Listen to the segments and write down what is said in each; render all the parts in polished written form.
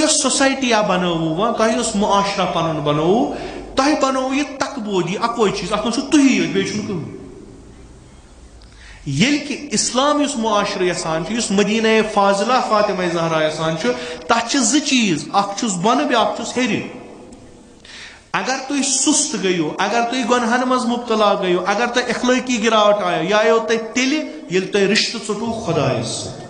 تُہۍ یۄس سوسایٹی بنٲوٕو تۄہہِ یۄس معاشرہ پنُن بنٲوٕو تۄہہِ بنٲوٕو یہِ تکبودی اکوے چیٖز اتھ منٛز چھُ تُہی یوت بیٚیہِ چھُنہٕ کٕہٕنۍ ییٚلہِ کہِ اسلام یُس معاشرٕ یژھان چھُ یُس مدینہ فاضلہ فاطمہ زہرا یژھان چھُ تتھ چھِ زٕ چیٖز اکھ چھُس بۄنہٕ بیٛاکھ چھُس ہیٚرِ اگر تُہۍ سُست گٔیِو اگر تُہۍ گۄنہن منٛز مبتلا گٔیِو اگر تۄہہِ اخلٲقی گراوٹ آیو یہِ آیو تۄہہِ تیٚلہِ ییٚلہِ تۄہہِ رشتہٕ ژوٚٹوٕ خۄدایس سۭتۍ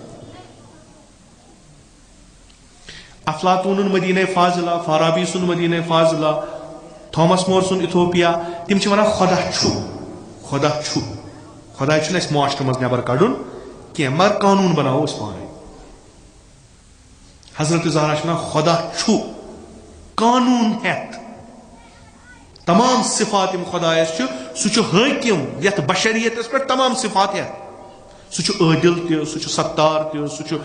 افلاطونُن مدینہ فاضلہ فارابی سُنٛد مدینہ فاضلہ تھامس مور سُنٛد ایتھوپیا تِم چھِ ونان خۄدا چھُ خۄدا چھُ خۄدا چھُنہٕ اَسہِ معاشرٕ منٛز نٮ۪بر کڑُن کینٛہہ مگر قانوٗن بناوو أسۍ پانے حضرت زہرا چھِ ونان خۄدا چھُ قانوٗن ہٮ۪تھ تمام صفات یِم خۄدایس چھُ سُہ چھُ حٲکِم یتھ بشریتس پٮ۪ٹھ تمام صفات ہٮ۪تھ سُہ چھُ عٲدِل تہِ سُہ چھُ ستار تہِ سُہ چھُ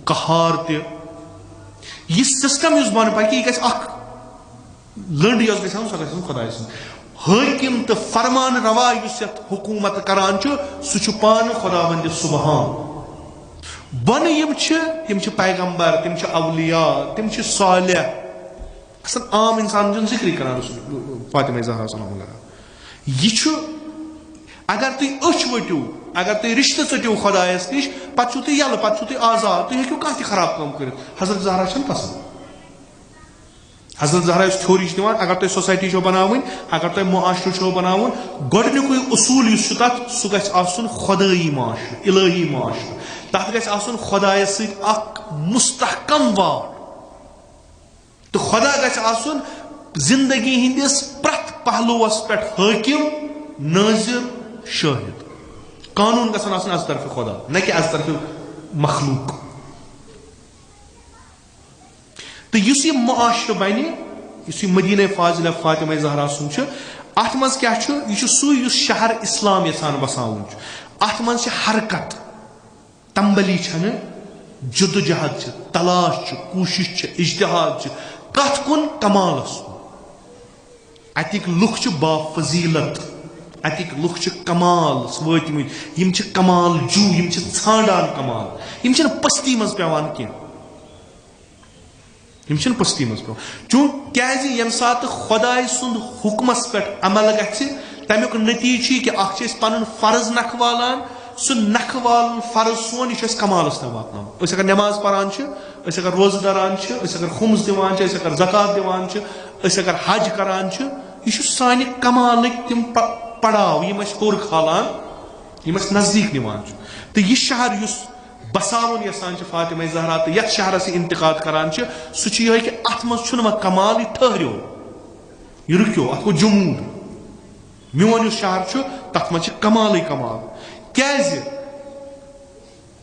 قہار تہِ یہ سسٹم یُس بۄنہٕ پکہِ یہِ گژھِ اکھ لٔنڈ یۄس گژھِ آسٕنۍ سۄ گژھِ آسٕنۍ خۄداے سٕنٛز حٲکِم تہٕ فرمان روا یُس یتھ حکوٗمت کران چھُ سُہ چھُ پانہٕ خۄداوندِ سُبحان بۄنہٕ یِم چھِ پیغمبر تِم چھِ اولیاء تِم چھِ صالح اصل عام انسان چھُنہٕ ذکرٕے کران فاطمہ زہرا سلام اللہ یہِ چھُ اگر تُہۍ أچھ ؤٹِو اگر تُہۍ رشتہٕ ژٔٹِو خۄدایس نِش پتہٕ چھُو تُہۍ یلہٕ پتہٕ چھُو تُہۍ آزاد تُہۍ ہیٚکِو کانٛہہ تہِ خراب کٲم کٔرِتھ حضرت زہرا چھنہٕ پسنٛد حضرت زہرا یُس تھیوری چھِ دِوان اگر تۄہہِ سوسایٹی چھو بناوٕنۍ اگر تۄہہِ معاشرٕ چھو بناوُن گۄڈنیُکُے اصوٗل یُس چھُ تتھ سُہ گژھِ آسُن خۄدٲیی معاشرٕ الہی معاشرٕ تتھ گژھِ آسُن خۄدایس سۭتۍ اکھ مستحکم واٹھ تہٕ خۄدا گژھِ آسُن زندگی ہٕنٛدِس پرٛٮ۪تھ پہلوٗوس پٮ۪ٹھ حٲکِم نٲظِر شٲہِد قانوٗن گژھن آسُن از طرفہِ خۄدا نہ کہِ از طرفہِ مخلوق تہٕ یُس یہِ معاشرٕ بنہِ یُس یہِ مدینہ فاضلہ فاطمہ زہرا سُنٛد چھُ اتھ منٛز کیاہ چھُ یہِ چھُ سُے یُس شہر اسلام یژھان بساوُن چھُ اتھ منٛز چھِ حرکت تمبلی چھنہٕ جدوجہد چھِ تلاش چھِ کوٗشش چھِ اجتہاد چھِ کتھ کُن کمالس کُن اتِکۍ لُکھ چھِ بافضیلت اتِکۍ لُکھ چھِ کمالس وٲتمٕتۍ یِم چھِ کمال جو یِم چھِ ژھانڈان کمال یِم چھِنہٕ پستی منٛز پیوان کینٛہہ یِم چھِنہٕ پستی منٛز پیوان کیازِ ییٚمہِ ساتہٕ خۄداے سُنٛد حُکمس پٮ۪ٹھ عمل گژھِ تمیُک نتیٖجہٕ چھُ یہِ کہِ اکھ چھِ أسۍ پنُن فرض نکھٕ والان سُہ نکھٕ والُن فرض سون یہِ چھُ اَسہِ کمالس تام واتناوان أسۍ اگر نٮ۪ماز پران چھِ أسۍ اگر روزٕ دَران چھِ أسۍ اگر خُمس دِوان چھِ أسۍ اگر زکات دِوان چھِ أسۍ اگر حج کران چھِ یہِ چھُ سانہِ کمالٕکۍ تِم پڑاو یِم أسۍ ہیوٚر کھالان یِم أسۍ نزدیٖک نِوان چھِ تہٕ یہِ شہر یُس بساوُن یژھان چھِ فاطمہ زہرا تہٕ یتھ شہرس یہِ انتقاد کران چھِ سُہ چھُ یِہوے کہِ اتھ منٛز چھُنہٕ وۄنۍ کمال یہِ ٹھہریو یہِ رُکیو اتھ گوٚو جموٗد میون یُس شہر چھُ تتھ منٛز چھِ کمالٕے کمال کیازِ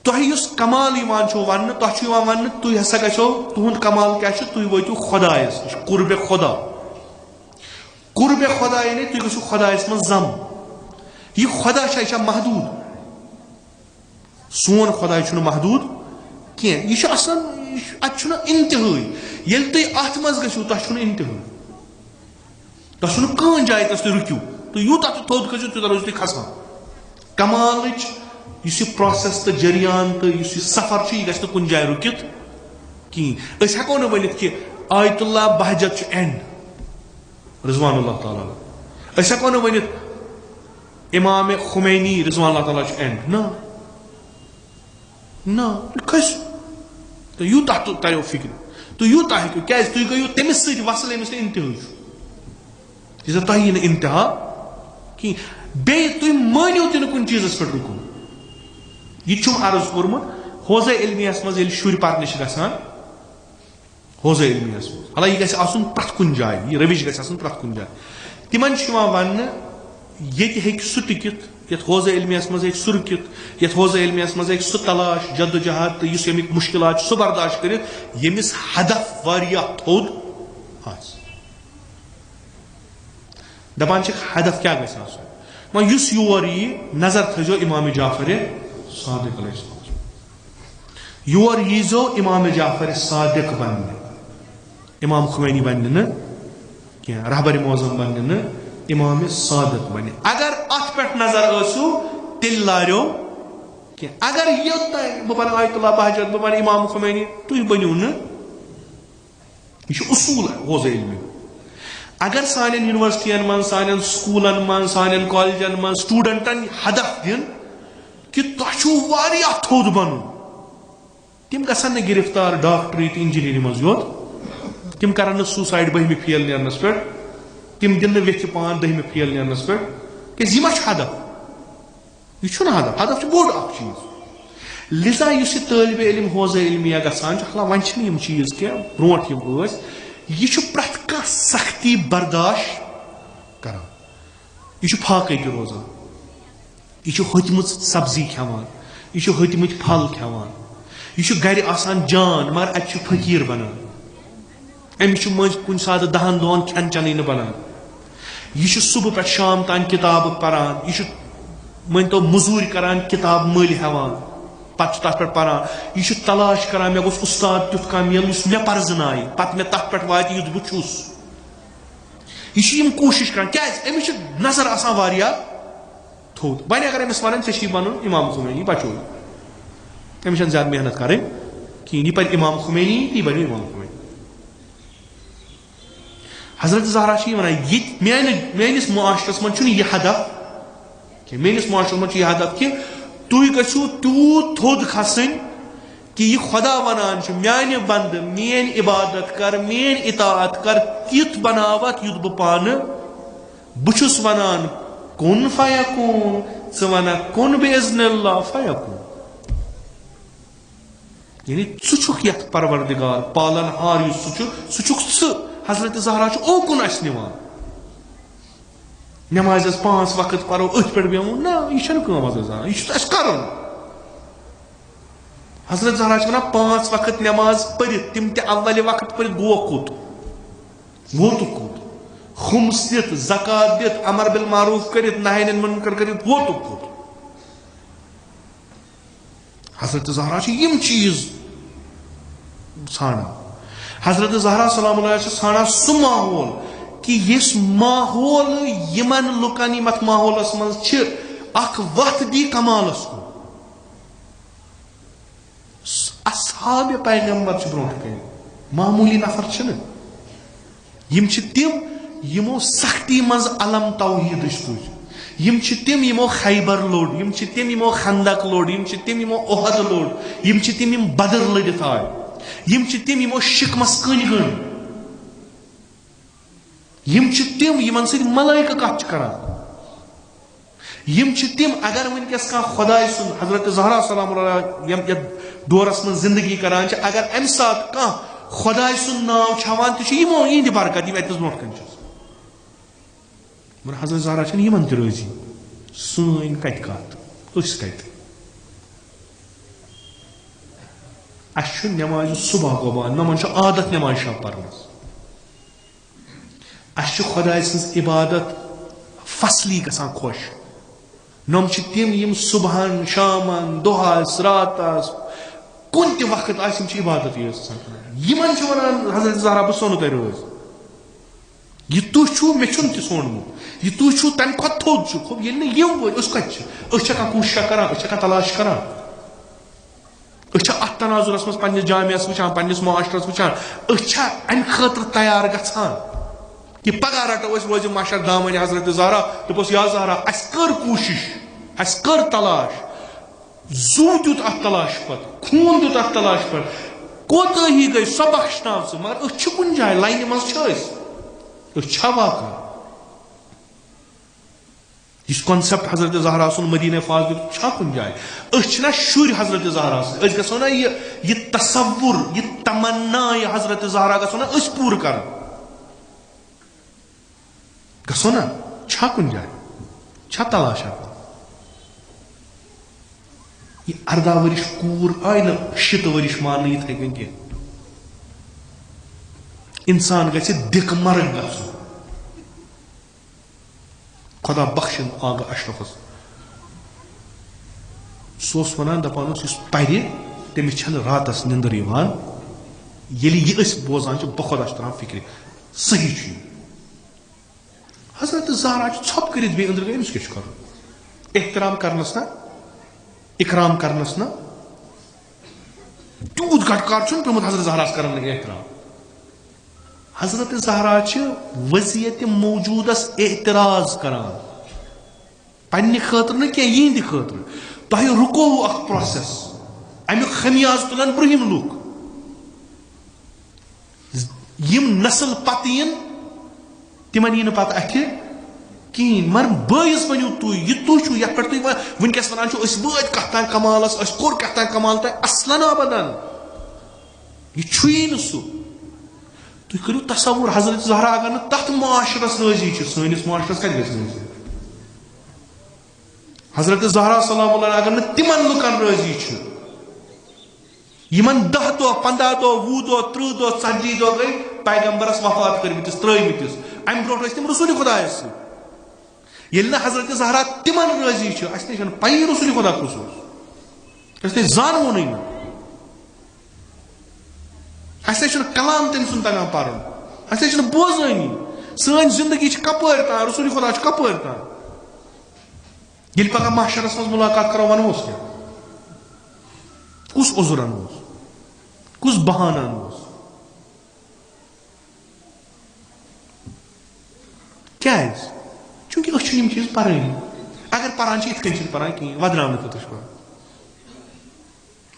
تۄہہِ یُس کمال یِوان چھُو وننہٕ تۄہہِ چھُ یِوان وننہٕ تُہۍ ہسا گژھو تُہُنٛد کمال کیاہ چھُ تُہۍ وٲتِو خۄدایس نِش قُربِ خۄدا قُربِ خۄدا یعنی تُہۍ گٔژھِو خۄدایس منٛز زم یہِ خۄدا چھا یہِ چھا محدوٗد سون خۄداے چھُنہٕ محدوٗد کینٛہہ یہِ چھُ آسان اتہِ چھُنہٕ انتہٲیی ییٚلہِ تُہۍ اتھ منٛز گٔژھِو تۄہہِ چھُنہٕ انتہٲیی تۄہہِ چھُنہٕ کٕہٕنۍ جاے ییٚتس تُہۍ رُکِو تُہۍ یوٗتاہ تہِ تھوٚد کھٔسِو تیوٗتاہ روٗزِو تُہۍ کھسان کمالٕچ یُس یہِ پروسیس تہٕ جریان تہٕ یُس یہِ سفر چھُ یہِ گژھِ نہٕ کُنہِ جایہِ رُکِتھ کِہیٖنۍ أسۍ ہٮ۪کو نہٕ ؤنِتھ کہِ آیت اللہ بہجت چھُ اینڈ رضوان اللہ تعالیٰ أسۍ ہٮ۪کو نہٕ ؤنِتھ امام خمینی رضوان اللہ تعالیٰ چھُ اینڈ نہ تُہۍ کھٔسِو تہٕ یوٗتاہ تہٕ تریو فِکرِ تُہۍ یوٗتاہ ہیٚکِو کیازِ تُہۍ گٔیو تٔمِس سۭتۍ وصل ییٚمِس نہٕ انتہٲیی چھُ ییٖژاہ تۄہہِ یی نہٕ انتہا کِہیٖنۍ بیٚیہِ تُہۍ مٲنِو تہِ نہٕ کُنہِ چیٖزس پٮ۪ٹھ رُکُن یہِ چھُم عرض کوٚرمُت حوضے علمیہس منٛز ییٚلہِ شُرۍ پرنہِ چھِ گژھان حوضے علمیہس منٛز حالانکہِ یہِ گژھِ آسُن پرٛٮ۪تھ کُنہِ جایہِ یہِ روش گژھِ آسُن پرٛٮ۪تھ کُنہِ جایہِ تِمن چھُ یِوان وننہٕ ییٚتہِ ہیٚکہِ سُہ ٹِکِتھ یتھ حوضے علمیہس منٛز ہیٚکہِ سُہ رُکِتھ یتھ حوضے علمیہس منٛز ہیٚکہِ سُہ تلاش جدوجہد تہٕ یُس ییٚمِکۍ مُشکلات چھِ سُہ برداشت کٔرِتھ ییٚمِس ہدف واریاہ تھوٚد آسہِ دپان چھِکھ ہدف کیاہ گژھِ آسُن وۄنۍ یُس یور یی نظر تھٲیزیو امام جعفر صادق علیہ السلام یور ییٖزیو امام جعفر صادق بننہِ امام خمینی بننہِ نہٕ کینٛہہ رہبر معظم بننہِ نہٕ امام صادق بنہِ اگر اتھ پٮ۪ٹھ نظر ٲسِو تیٚلہِ لاریو کینٛہہ اگر یوٚتانۍ بہٕ بنہٕ آیت اللہ بہجت بہٕ بنہٕ امام خمینی تُہۍ بٔنِو نہٕ یہ اصول حوض علم اگر سان یونیورسٹین من سان سکولن من سان کالجن من سٹوڈنٹن ہدف دن کہ تہ تھوٚد بنن تم گژھن نہٕ گرفتار ڈاکٹری تو انجینئرنگ مز یوت تم کرن نہٕ سوسائڈ 12 فیل نیرنس پہ تم دن نہٕ ویٚژھِ پان 10 فیل نیرنس پہ کیازِ یہ ما چھُ ہدف یہ چھُنہٕ ہدف ہدف چھُ بوٚڑ اکھ چیز لذا اس یہ طالب علم حوض علمیہ گژھان حالانکہ وۄنۍ چھِنہٕ یِم چیز کینٛہہ برونٛٹھ یِم ٲسۍ یہ چھُ پرٛٮ۪تھ کانٛہہ سختی برداشت کران یہ چھُ فاقے تہِ روزان یہ چھُ ہوٚتمٕژ سبزی کھٮ۪وان یہ چھُ ہوٚتمٕتۍ پھل کھٮ۪وان یہ چھُ گرِ آسان جان مگر اتہِ چھُ فقیٖر بنان أمِس چھُ مٔنٛزۍ کُنہِ ساتہٕ 10 دۄہن کھٮ۪ن چٮ۪نٕے نہٕ بنان یہ چھُ صبح پٮ۪ٹھ شام تام کتابہٕ پران یہ چھُ مٲنۍتو موٚزوٗرۍ کران کتاب مٔلۍ ہٮ۪وان پتہٕ چھُ تتھ پٮ۪ٹھ پران یہ چھُ تلاش کران مےٚ گوٚژھ استاد تیُتھ کانٛہہ میلُن یُس مےٚ پرزنایہِ پتہٕ مےٚ تتھ پٮ۪ٹھ واتہِ یُتھ بہٕ چھُس یہ چھُ یِم کوٗشش کران کیٛازِ أمِس چھِ نظر آسان واریاہ تھوٚد وۄنۍ اگر أمِس ونان ژےٚ چھُے بنُن امام خمینی بچوے أمِس چھنہٕ زیادٕ محنت کرٕنۍ کِہیٖنۍ یہِ پرِ امام خمینی یہِ بنہِ امام خمینی حضرت زہرا چھِ یہِ ونان ییٚتہِ میٲنِس معاشرس منٛز چھُنہٕ یہِ ہدف کینٛہہ میٲنِس معاشرس منٛز چھُ یہِ ہدف کہِ تُہۍ گٔژھِو تیوٗت تھوٚد کھسٕنۍ کہ یہ خدا ونان چھُ میانہِ بندٕ میٲنۍ عبادت کر میٲنۍ اطاعت کر تیُتھ بناوتھ یُتھ بہٕ پانہٕ بہٕ چھُس ونان کُن فیکون ژٕ ونکھ کُن باذن اللہ فیکون یعنی ژٕ چھُکھ یتھ پروردگار پالن ہار یُس سُہ چھُکھ ژٕ حضرت زہرا چھُ اوکُن اسہِ نِوان نماز 5 وقت پرو أتھۍ پٮ۪ٹھ بیہمو نہ یہِ چھنہٕ کٲم حضرت زہرا یہِ چھُ اسہِ کرُن حضرت زہرا چھِ ونان 5 وقت نماز پٔرِتھ تِم تہِ اولہِ وقت پٔرِتھ گوٚو کوٚت ووتُکھ کوٚت خُمس دِتھ زکات دِتھ امر بالمعروف کٔرِتھ نہی عن المنکر کٔرِتھ ووتُکھ کوٚت حضرت زہرا چھِ یِم چیٖز ژھانڈان حضرت زہرا سلام اللہ چھِ ژھانڈان سُہ ماحول کہ یس ماحول یمن لُکن یِم اتھ ماحولس منٛز چھِ اکھ وتھ دی کمالس کُن اصحاب پیغمبر چھِ برونٛٹھ کَنہِ معموٗلی نفر چھِنہٕ یِم چھِ تِم یِمو سختی منٛز علم توحیٖدٕچ تُج یِم چھِ تِم یِمو خیبر لوٚڑ یِم چھِ تِم یِمو خندق لوٚڑ یِم چھِ تِم یِمو اُحد لوٚڑ یِم چھِ تِم یِم بدر لٔڑِتھ آے یِم چھِ تِم یِمو شِکمس کٔنۍ گٔنۍ یِم چھِ تِم یِمن سۭتۍ ملٲیکہٕ کتھ چھِ کران یِم چھِ تِم اگر وٕنکیٚس کانٛہہ خۄداے سُنٛد حضرت زہرا سلام اللہ یتھ دورس منٛز زندگی کران چھِ اگر امہِ ساتہٕ کانٛہہ خۄداے سُنٛد ناو چھوان تہِ چھُ یِمو یِہنٛدِ برکت یِم اتنس برونٛٹھ کَنہِ چھِ مگر حضرت زہرا چھنہٕ یِمن تہِ رٲضی سٲنۍ کتہِ کتھ أسۍ کتہِ اسہِ چھُ نٮ۪مازِ صبح گۄبان نۄمن چھُ عادت نٮ۪مازِ شب پرنس اسہِ چھُ خۄداے سٕنٛز عبادت فصلی گژھان خۄش نۄم چھِ تِم یِم صبحن شامن دۄہس راتس کُنہِ تہِ وقت آسہِ یِم چھِ عبادت یٲژ آسان کران یِمن چھُ ونان حضرت زہرا بہٕ سونو تۄہہِ رٲض یہِ تُہۍ چھُو مےٚ چھُنہٕ تہِ سونمُت یہِ تُہۍ چھُو تمہِ کھۄتہٕ تھوٚد چھُ ییٚلہِ نہٕ یِم وٲتۍ أسۍ کتہِ چھِ أسۍ چھِ ہٮ۪کان کوٗشِشا کران أسۍ چھِ ہٮ۪کان تلاش کران أسۍ چھِ اتھ تناظرس منٛز پننِس جامعس وٕچھان پننِس معاشرس وٕچھان أسۍ چھا امہِ خٲطرٕ تیار گژھان کہ پگہہ رٹو أسۍ روزِ ماشر دامن حضرت زہرا دوٚپُس یا زہرا اسہِ کٔر کوٗشش اسہِ کٔر تلاش زُو دیُت اتھ تلاش پتہٕ خوٗن دیُت اتھ تلاش پتہٕ کوتٲہی گٔے سۄ بخشناو ژٕ مگر أسۍ چھِ کُنہِ جایہِ لاینہِ منٛز چھِ أسۍ چھا واتان یُس کانسیپٹ حضرت زہرا سُنٛد مدیٖنہ فاضلُک چھا کُنہِ جایہِ أسۍ چھِنہ شُرۍ حضرت زہرا سٕنٛدۍ أسۍ گژھو نا یہِ تصوُر یہِ تمنا یہِ حضرت زہرا گژھو نا أسۍ پوٗرٕ کران گژھو نا چھا کُنہِ جایہِ چھا تلاشا یہ 18 ؤرِش کوٗر آیہِ نہٕ 6 ؤرِش ماننہٕ یِتھٕے کٔنۍ کینٛہہ انسان گژھِ دِکہٕ مرگ گژھُن خدا بخشن آغا اشرفس سُہ اوس ونان دپان اوس یُس پرِ تٔمِس چھنہٕ راتس نِندٕر یِوان ییٚلہِ یہِ أسۍ بوزان چھِ بخۄدا چھُ تران فکرِ صحیح چھُ یہِ حضرت زہرا چھُ ژھۄپ کٔرِتھ بیٚیہِ أنٛدرٕ أمِس کیٛاہ چھُ کرُن احترام کرنس نا اکرام کرنس نا تیوٗت گٹکار چھُنہٕ پیوٚمُت حضرت زہراہس کرن نہٕ احترام حضرت زہرا وضعیت موجودس اعتراض کران پنہ خاطر نہ کی یہند خاطر تہ رکو اخ پروسیس امیک خمیاز تلان برہم لوک یم نسل پتہ ین تمن یہ پتہ اتھ کہین مگر بٲیس ؤنِو تُہۍ یہ تُہۍ چھُو یتھ پٮ۪ٹھ تُہۍ ونکیس ونان چھُو أسۍ وٲتۍ کتھ تام کمالس أسۍ کوٚر کتھ تام کمال تۄہہِ اصلن ابدن یہ چھُیی نہٕ سُہ تُہۍ کٔرِو تصور حضرت زہرا اگر نہٕ تتھ معاشرس راضی چھِ سٲنِس معاشرس کتہِ گژھِ راضی حضرت زہرا سلام اللہ اگر نہٕ تمن لُکن راضی چھِ یمن 10 دۄہ 15 دۄہ 20 دۄہ 30 دۄہ 40 دۄہ گٔے پیغمبرس وفات کٔرمٕتِس ترٛٲومٕتِس امہِ برونٛٹھ ٲسۍ تِم رسول خۄدایس سۭتۍ ییٚلہِ نہٕ حضرت زہرا تمن راضی چھِ اسہِ نَے چھنہٕ پَیی رسول خۄدا کُس اوس أسۍ نَے زانوُنٕے نہٕ اسہِ نَے چھُنہٕ کلام تٔمۍ سُنٛد تگان پرُن اسہِ نَے چھُنہٕ بوزٲنی سٲنۍ زندگی چھِ کپٲرۍ تام رسول خۄدا چھُ کپٲرۍ تام ییٚلہِ پگاہ محشرس منٛز مُلاقات کرو ونوس کیٛاہ کُس عذر انوس کُس بہانہٕ انوس کیٛازِ چوٗنٛکہِ أسۍ چھِنہٕ یِم چیٖز پرٲنی اگر پران چھِ یِتھ کٔنۍ چھِنہٕ پران کِہیٖنۍ ودراونہٕ خٲطرٕ چھِ پران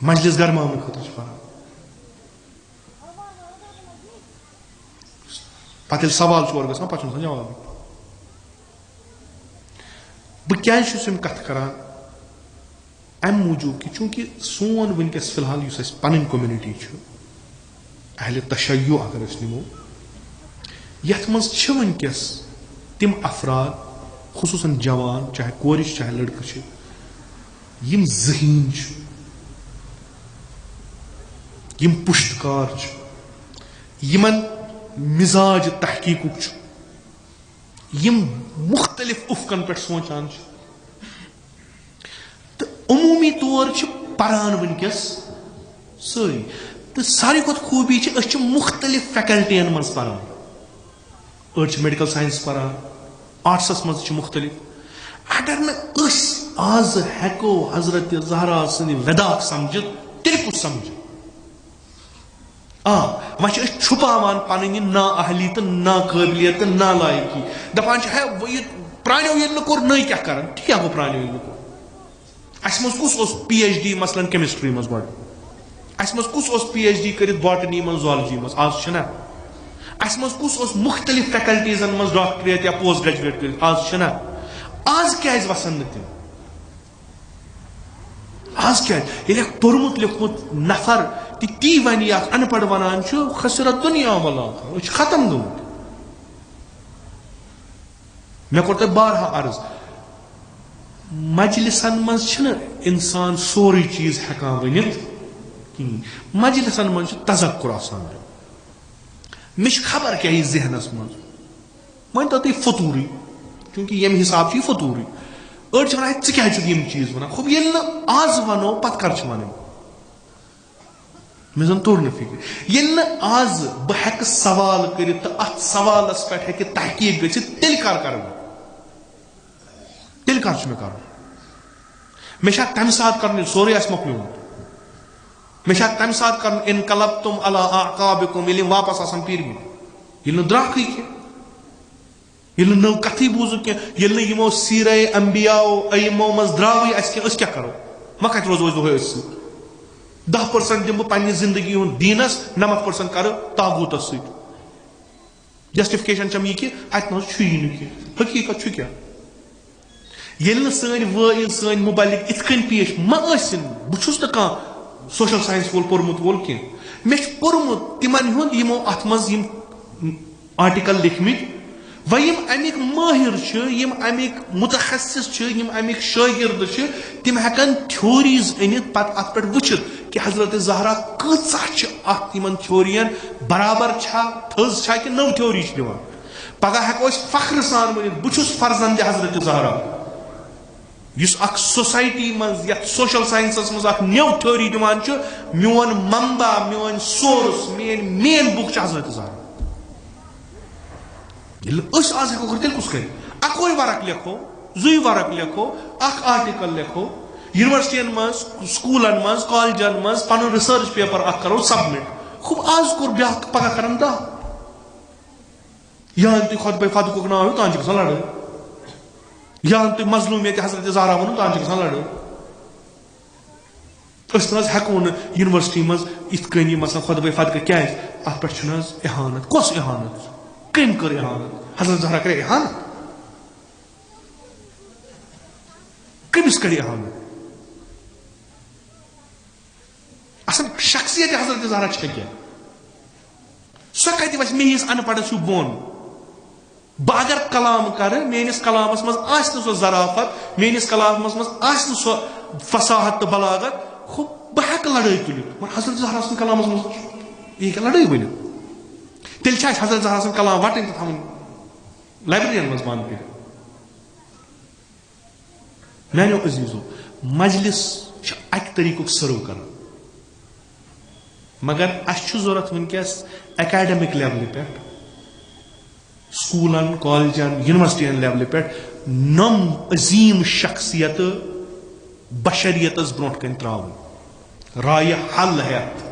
مجلس گرماونہٕ خٲطرٕ چھِ پران پتہٕ ییٚلہِ سوال ژور گژھان پتہٕ چھُنہٕ آسان جوابٕے بہٕ کیٛازِ چھُس یِم کتھٕ کران امہِ موٗجوٗب کہِ چوٗنٛکہِ سون وٕنکیٚس فی الحال یُس اَسہِ پنٕنۍ کوٚمنٹی چھُ اہلِ تشیع اگر أسۍ نِمو یتھ منٛز چھِ وٕنکیٚس تِم افراد خصوٗصن جوان چاہے کورِ چھِ چاہے لڑکہٕ چھِ یم ذہیٖن چھِ یم پُشتکار چھِ یمن مزاج تحقیقُک چھُ یم مختلف افقن پٮ۪ٹھ سونچان چھِ تہٕ عموٗمی طور چھِ پران وٕنکیٚس سٲری تہٕ ساروی کھۄتہٕ خوٗبی چھِ أسۍ چھِ مختلف فیکلٹین منٛز پران أڑۍ چھِ میڈیکل ساینس پران آرٹسس منٛز چھِ مختلف اگر نہٕ أسۍ آز ہٮ۪کو حضرت زہرا سٕنٛدِ ویداک سمجھِتھ تیٚلہِ کُس سمجھِ وۄنۍ چھِ أسۍ چھُپاوان پنٕنۍ یہِ نا اہلی تہٕ نا قٲبلیت تہٕ نا لایقی دپان چھِ ہے یہِ پرانیو ییٚلہِ نہٕ کوٚر نٔے کیٛاہ کران ٹھیٖک گوٚو پرانیو ییٚلہِ نہٕ کوٚر اسہِ منٛز کُس اوس PhD مثلاً کیمسٹری منٛز گۄڈٕ اسہِ منٛز کُس اوس PhD کٔرِتھ باٹنی منٛز زالجی منٛز آز چھِنہ اسہِ منٛز کُس اوس مختلف فیکلٹیٖزن منٛز ڈاکٹریٹ یا پوسٹ گریجویٹ کٔرِتھ آز چھِنہ آز کیٛازِ وسن نہٕ تِم آز کیٛازِ ییٚلہِ اکھ پوٚرمُت لیوٚکھمُت نفر تی ونہِ اکھ ان پڑھ ونان چھُ خسرت دُنیا والآخرہ أسۍ چھِ ختم گٔمٕتۍ مےٚ کوٚر تۄہہِ بارہا عرض مجلسن منٛز چھِنہٕ انسان سورُے چیٖز ہٮ۪کان ؤنِتھ کِہیٖنۍ مجلسن منٛز چھُ تذکُر آسان مےٚ چھِ خبر کیٛاہ یی ذہنس منٛز وۄنۍ تو تُہۍ فطوٗرٕے چوٗنٛکہِ ییٚمہِ حساب چھُ یہِ فطوٗرٕے أڑۍ چھِ ونان ہے ژٕ کیٛازِ چھُکھ یِم چیٖز ونان خب ییٚلہِ نہٕ آز ونو پتہٕ کر چھِ ونٕنۍ مےٚ زن توٚر نہٕ فکر ییٚلہِ نہٕ آز بہٕ ہٮ۪کہٕ سوال کٔرِتھ تہٕ اتھ سوالس پٮ۪ٹھ ہٮ۪کہِ تحقیٖق گٔژھِتھ تیٚلہِ کر کرٕ بہٕ تیٚلہِ کر چھُ مےٚ کرُن مےٚ چھا تمہِ ساتہٕ کرُن ییٚلہِ سورُے آسہِ مۄکلیومُت مےٚ چھا تمہِ ساتہٕ کرُن انقلبتم علی اعقابکم ییٚلہِ یِم واپس آسن پیٖرمٕتۍ ییٚلہِ نہٕ درٛاکھٕے کینٛہہ ییٚلہِ نہٕ نٔو کتھٕے بوٗزُکھ کینٛہہ ییٚلہِ نہٕ یِمو سیٖرے انبیاءو أئمو منٛز درٛاوٕے اَسہِ کینٛہہ أسۍ کیٛاہ کرو وۄنۍ کتہِ روزو أسۍ دۄہے أتھۍ سۭتۍ 10% دِمہٕ بہٕ پننہِ زندگی ہُنٛد دیٖنس 90% کرٕ تاغوٗتس سۭتۍ جسٹفکیشن چھم یہِ کہِ اتہِ نہ حظ چھُیی نہٕ کینٛہہ حقیٖقت چھُ کیٛاہ ییٚلہِ نہٕ سٲنۍ وٲیِل سٲنۍ مُبلِک یِتھ کٔنۍ پیش ما ٲسِن بہٕ چھُس نہٕ کانٛہہ سوشل ساینس وول پوٚرمُت وول کینٛہہ مےٚ چھُ پوٚرمُت تِمن ہُنٛد یِمو اتھ منٛز یِم آرٹِکل لیکھمٕتۍ وۄنۍ یِم امیِکۍ مٲہِر چھِ یِم امیِکۍ مُتخصِص چھِ یِم امیِکۍ شٲگِرد چھِ تِم ہٮ۪کن تھیوریٖز أنِتھ پتہٕ اتھ پٮ۪ٹھ وٕچھِتھ کہ حضرت زہرا کۭژاہ چھِ اتھ یِمن تھیورین برابر چھا تھٔز چھا کہِ نٔو تھیوری چھِ دِوان پگہہ ہٮ۪کو أسۍ فخرٕ سان ؤنِتھ بہٕ چھُس فرزندِ حضرت زہرا یُس اکھ سوسایٹی منٛز یتھ سوشل ساینسس منٛز اکھ نٔو تھیوری دِوان چھُ میون منبع میون سورس مین بُک چھِ حضرت زہرا ییٚلہِ أسۍ آز ہٮ۪کو کٔرِتھ تیٚلہِ کُس کرِ اکوے ورق لیکھو زٕے ورق لیکھو اکھ آرٹِکل لیکھو یونیورسٹین منٛز سکوٗلن منٛز کالجن منٛز پنُن رِسٲرٕچ پیپر اکھ کرو سبمٹ خوب آز کوٚر بیاکھ پگہہ کرن 10 یا تھی خطبہ فتح ناو تان گژھان لڑٲے یا تھی مظلومیت حضرت زہرا ونو تان گژھان لڑٲے اس نہ ہیکو نہٕ یونیورسٹی مز ات کٔنی مثلا خطبہ فتح کیٛازِ ات پٮ۪ٹھ چھُنہٕ حظ احانت کۄس احانت کٔمۍ کٔر احانت حضرت زہرا کرے احانت کٔمِس کٔر احانت اصل شخصیت حضرت زہرا چھِ کیٛاہ سۄ کتہِ وَسہِ میٲنِس ان پڑھس ہیوٗ بۄن بہٕ اگر کلام کرٕ میٲنِس کلامس منٛز آسہِ نہٕ سۄ ظرافت میٲنِس کلامس منٛز آسہِ نہٕ سۄ فصاحت تہٕ بلاغت ہُہ بہٕ ہٮ۪کہٕ لڑٲے تُلِتھ مگر حضرت زہرا سٕنٛدِ کلامس منٛز یہِ ہیٚکہِ لڑٲے ؤنِتھ تیٚلہِ چھِ اَسہِ حضرت زہرا سٕنٛدۍ کلام وٹٕنۍ تہٕ تھاوٕنۍ لایبرٔرین منٛز بنٛد کٔرِتھ میانیو عزیٖزو مجلس چھُ اکہِ طریٖقُک سٔرو کران مگر اَسہِ چھُ ضروٗرت وٕنکیٚس ایکیڈمک لیولہِ پٮ۪ٹھ سکوٗلن کالجن یونیورسٹین لیولہِ پٮ۪ٹھ نم عظیٖم شخصیتہٕ بشریتس برونٛٹھ کَنۍ تراوٕنۍ رایہِ حل ہیتھ